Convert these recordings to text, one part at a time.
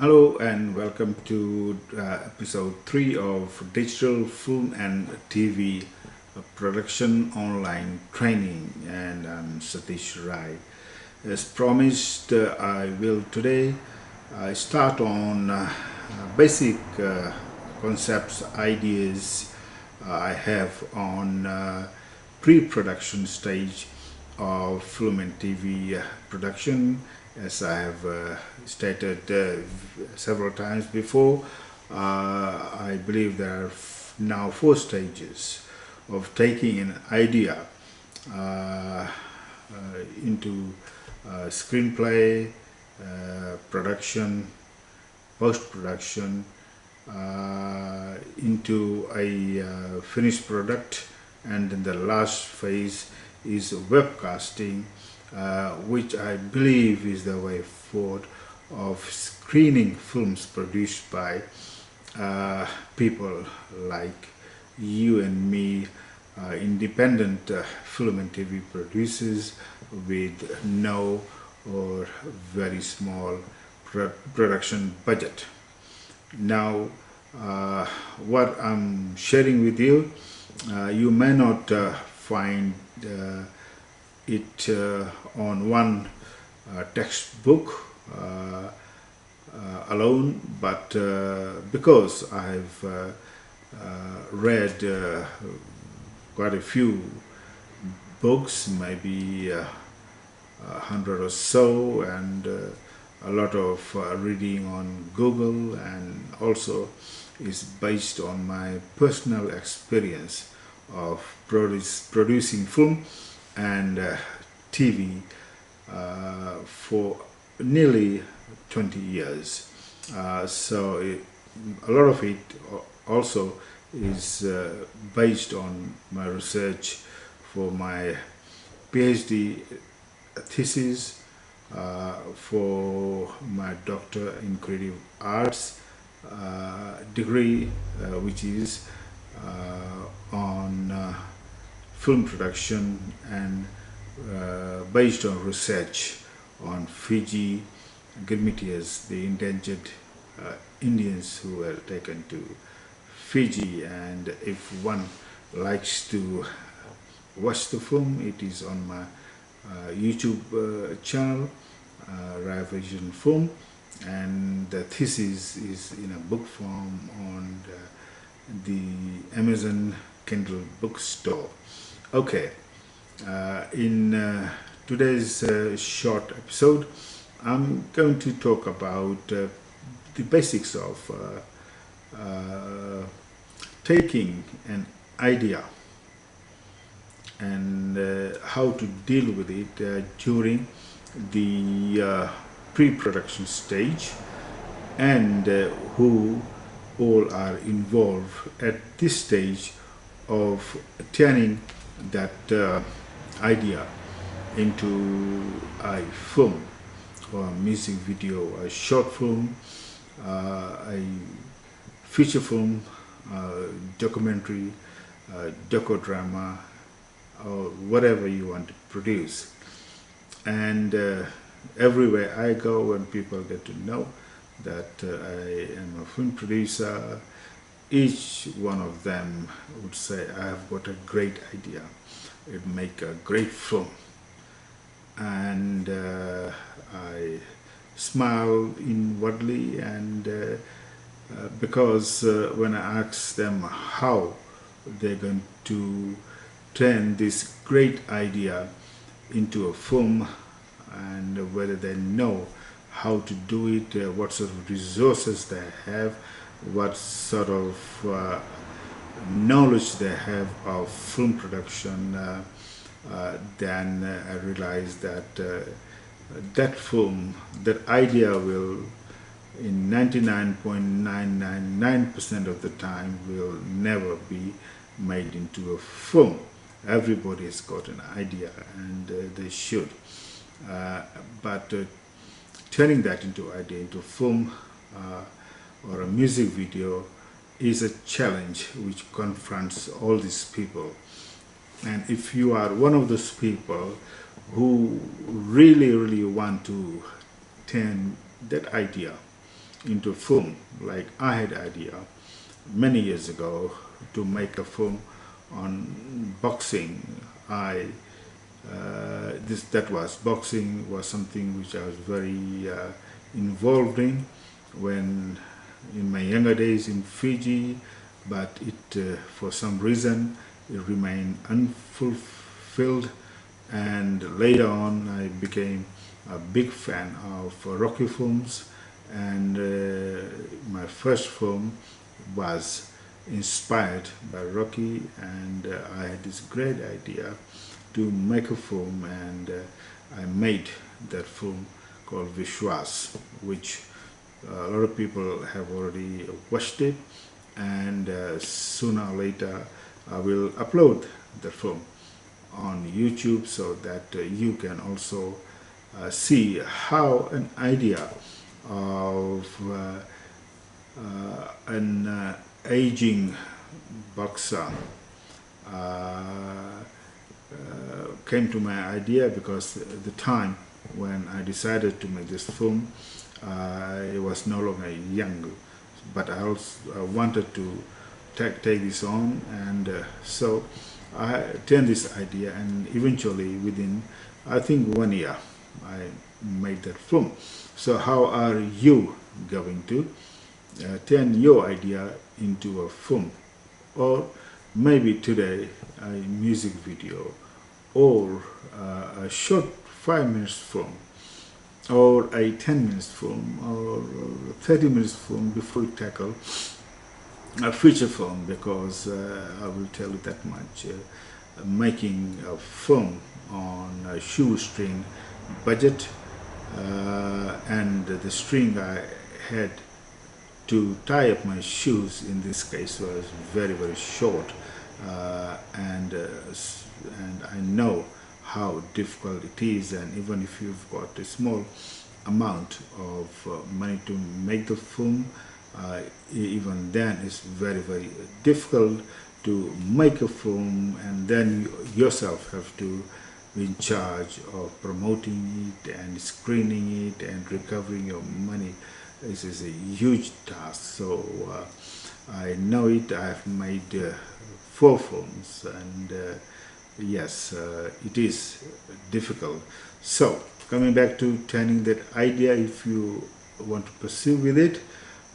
Hello and welcome to episode 3 of Digital Film and TV Production Online Training, and I'm Satish Rai. As promised, I will today start on basic concepts, ideas I have on pre-production stage of film and TV production. As I have stated several times before, I believe there are now 4 stages of taking an idea into screenplay, production, post-production, into a finished product, and then the last phase is webcasting, which I believe is the way forward of screening films produced by people like you and me, independent film and TV producers with no or very small production budget. Now, what I'm sharing with you, you may not find it on one textbook alone, but because I've read quite a few books, maybe 100 or so, and a lot of reading on Google, and also is based on my personal experience of producing film and TV for nearly 20 years. So a lot of it also is based on my research for my PhD thesis, for my Doctor in Creative Arts degree, which is on film production, and based on research on Fiji Gilmitias, the endangered Indians who were taken to Fiji. And if one likes to watch the film, it is on my YouTube channel, Raivision Film, and the thesis is in a book form on the Amazon Kindle bookstore. Okay, in today's short episode, I'm going to talk about the basics of taking an idea and how to deal with it during the pre-production stage, and who all are involved at this stage of turning that idea into a film or a music video, a short film, a feature film, documentary, docudrama, or whatever you want to produce. And everywhere I go, when people get to know that I am a film producer, each one of them would say, I have got a great idea, it make a great film. And I smile inwardly, and because when I ask them how they're going to turn this great idea into a film, and whether they know how to do it, what sort of resources they have, what sort of knowledge they have of film production, then I realized that that film, that idea will, in 99.999% of the time, will never be made into a film. Everybody's got an idea, and they should. But turning that into idea into film or a music video is a challenge which confronts all these people. And if you are one of those people who really want to turn that idea into film. Like I had idea many years ago to make a film on boxing. I that was boxing was something which I was very involved in when in my younger days in Fiji, but it for some reason it remained unfulfilled, and later on I became a big fan of Rocky films, and my first film was inspired by Rocky, and I had this great idea to make a film, and I made that film called Vishwas, which a lot of people have already watched it, and sooner or later I will upload the film on YouTube so that you can also see how an idea of an aging boxer came to my idea, because at the time when I decided to make this film, I was no longer young, but I also wanted to take this on, and so I turned this idea, and eventually within I think 1 year I made that film. So how are you going to turn your idea into a film, or maybe today a music video, or a short 5 minutes film, or a 10 minutes film, or 30 minutes film before you tackle a feature film? Because I will tell you that much, making a film on a shoestring budget, and the string I had to tie up my shoes in this case was very short, and I know how difficult it is, and even if you've got a small amount of money to make the film, even then it's very difficult to make a film, and then you yourself have to be in charge of promoting it and screening it and recovering your money. This is a huge task. So I know it. I've made 4 films, and yes, it is difficult. So coming back to turning that idea, if you want to pursue with it,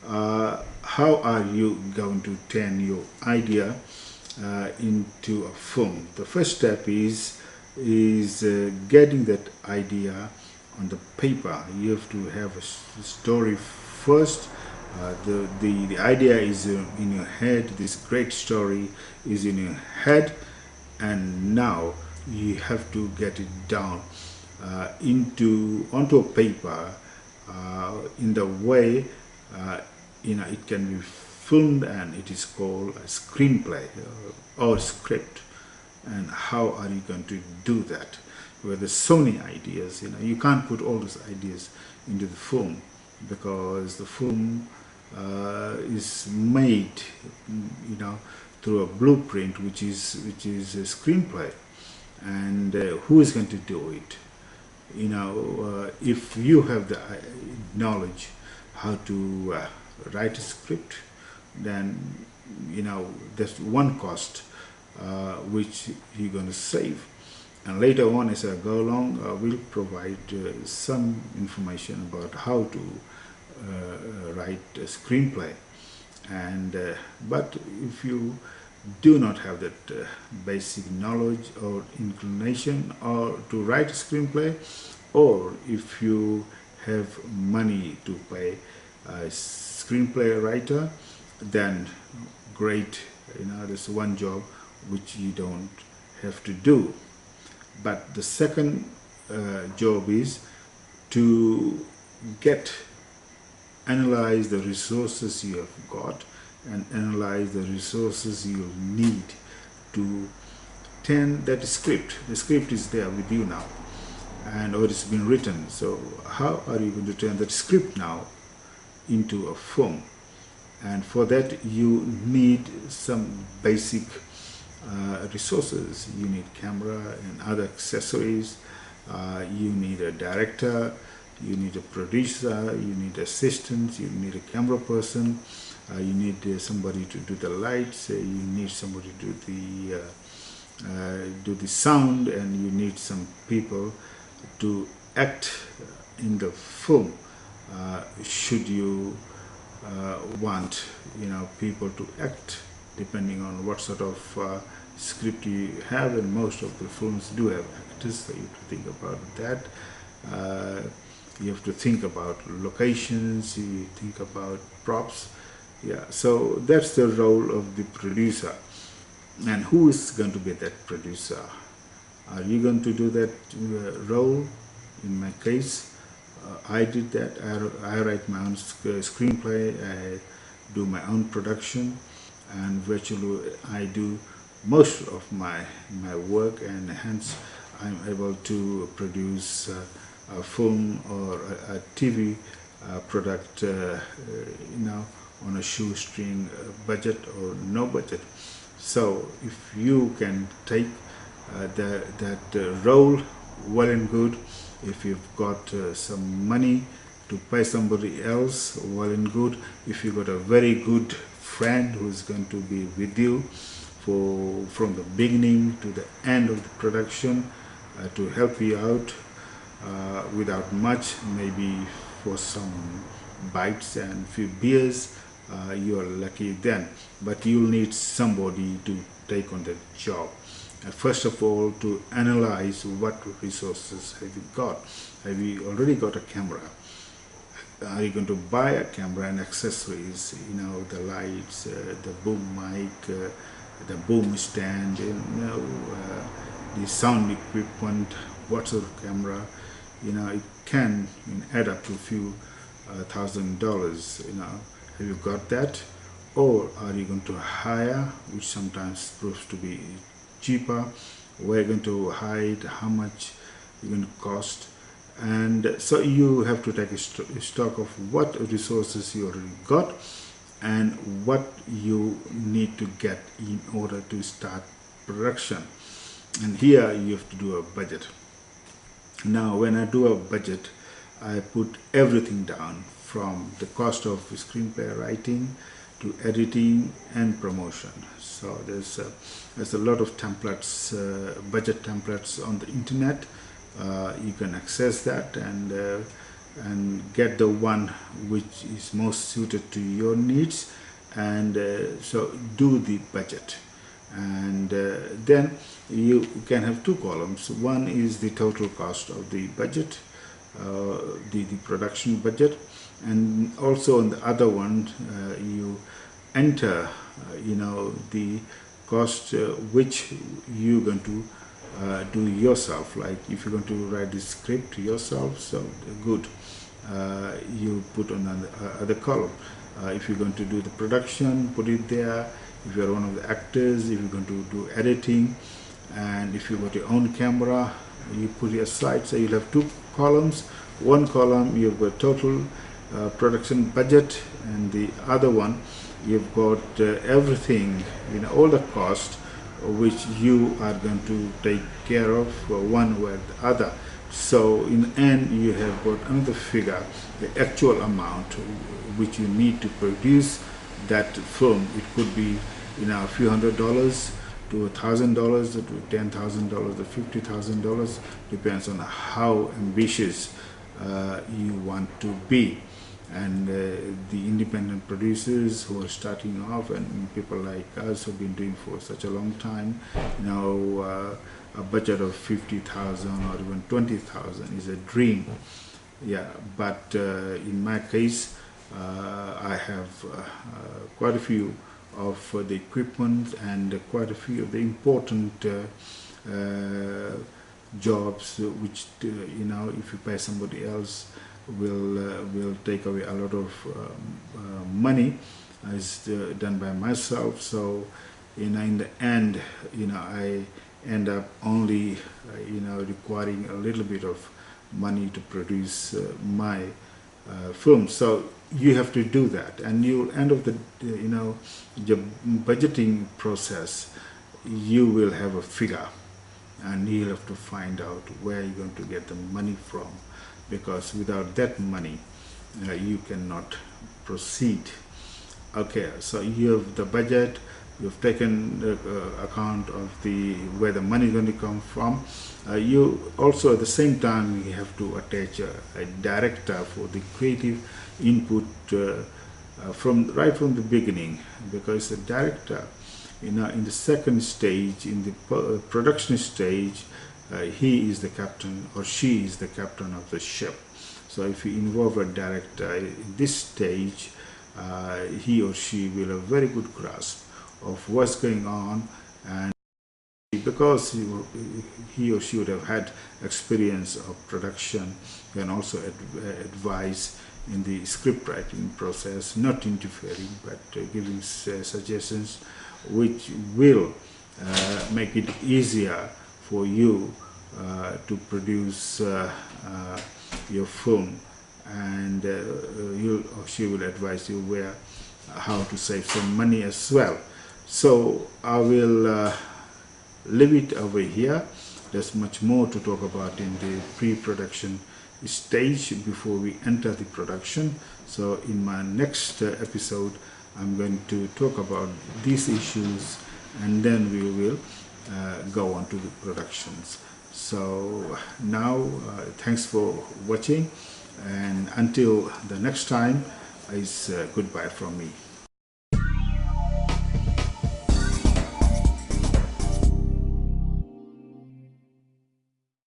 how are you going to turn your idea into a film? The first step is getting that idea on the paper. You have to have a story first. The idea is in your head. This great story is in your head, and now you have to get it down onto a paper in the way it can be filmed, and it is called a screenplay or script. And how are you going to do that? Well, there's so many ideas. You can't put all those ideas into the film, because the film is made through a blueprint, which is a screenplay. And who is going to do it? If you have the knowledge how to write a script, then there's one cost which you're going to save. And later on, as I go along, we'll provide some information about how to write a screenplay. And but if you do not have that basic knowledge or inclination or to write a screenplay, or if you have money to pay a screenplay writer, then great. There's one job which you don't have to do. But the second job is to analyze the resources you have got, and analyze the resources you'll need to turn that script. The script is there with you now, or it's been written. So how are you going to turn that script now into a film? And for that you need some basic resources. You need camera and other accessories. You need a director. you need a producer, you need assistants, you need a camera person, you need somebody to do the lights, you need somebody to do the sound, and you need some people to act in the film. Should you want people to act, depending on what sort of script you have, and most of the films do have actors, so you have to think about that. You have to think about locations, you think about props. Yeah, so that's the role of the producer. And who is going to be that producer? Are you going to do that role? In my case, I did that. I write my own screenplay, I do my own production, and virtually I do most of my work, and hence I'm able to produce a film or a TV product on a shoestring budget or no budget. So if you can take that role, well and good. If you've got some money to pay somebody else, well and good. If you've got a very good friend who's going to be with you from the beginning to the end of the production, to help you out without much, maybe for some bites and few beers, you're lucky then. But you'll need somebody to take on that job. First of all, to analyze what resources have you got. Have you already got a camera? Are you going to buy a camera and accessories, the lights, the boom mic, the boom stand, the sound equipment, what sort of camera? It can add up to a few $1,000. Have you got that? Or are you going to hire, which sometimes proves to be cheaper? Where are you going to hide? How much you're going to cost? And so you have to take a stock of what resources you already got and what you need to get in order to start production. And here you have to do a budget. Now, when I do a budget, I put everything down, from the cost of screenplay writing to editing and promotion. So there's a lot of templates, budget templates on the internet. You can access that and get the one which is most suited to your needs, and so do the budget. And then you can have two columns. One is the total cost of the budget, the production budget, and also on the other one you enter the cost which you're going to do yourself. Like if you're going to write the script yourself, so good, you put on the other column. If you're going to do the production, put it there. If you're one of the actors, if you're going to do editing, and if you've got your own camera, you put it aside. So you'll have two columns. One column you've got total production budget, and the other one you've got everything, all the cost which you are going to take care of one way or the other. So in the end you have got another figure, the actual amount which you need to produce that film. It could be a few $100s to $1,000 to $10,000 or $50,000, depends on how ambitious you want to be. And the independent producers who are starting off, and people like us who've been doing for such a long time, a budget of 50,000 or even 20,000 is a dream. Yeah, but in my case, I have quite a few of the equipment and quite a few of the important jobs which if you pay somebody else will take away a lot of money. Is done by myself. So in the end I end up only requiring a little bit of money to produce my film. So you have to do that, and you end of the your budgeting process, you will have a figure, and you'll have to find out where you're going to get the money from. because without that money you cannot proceed. Okay, so you have the budget, you've taken account of the where the money is going to come from. You also at the same time you have to attach a director for the creative input from right from the beginning, because the director, in the second stage, in the production stage, he is the captain or she is the captain of the ship. So if you involve a director in this stage, he or she will have very good grasp of what's going on, and because he or she would have had experience of production, can also advise in the script writing process, not interfering but giving suggestions which will make it easier for you to produce your film, and you or she will advise you how to save some money as well. So I will leave it over here. There's much more to talk about in the pre-production stage before we enter the production. So in my next episode, I'm going to talk about these issues, and then we will go on to the productions. So now, thanks for watching, and until the next time, is goodbye from me.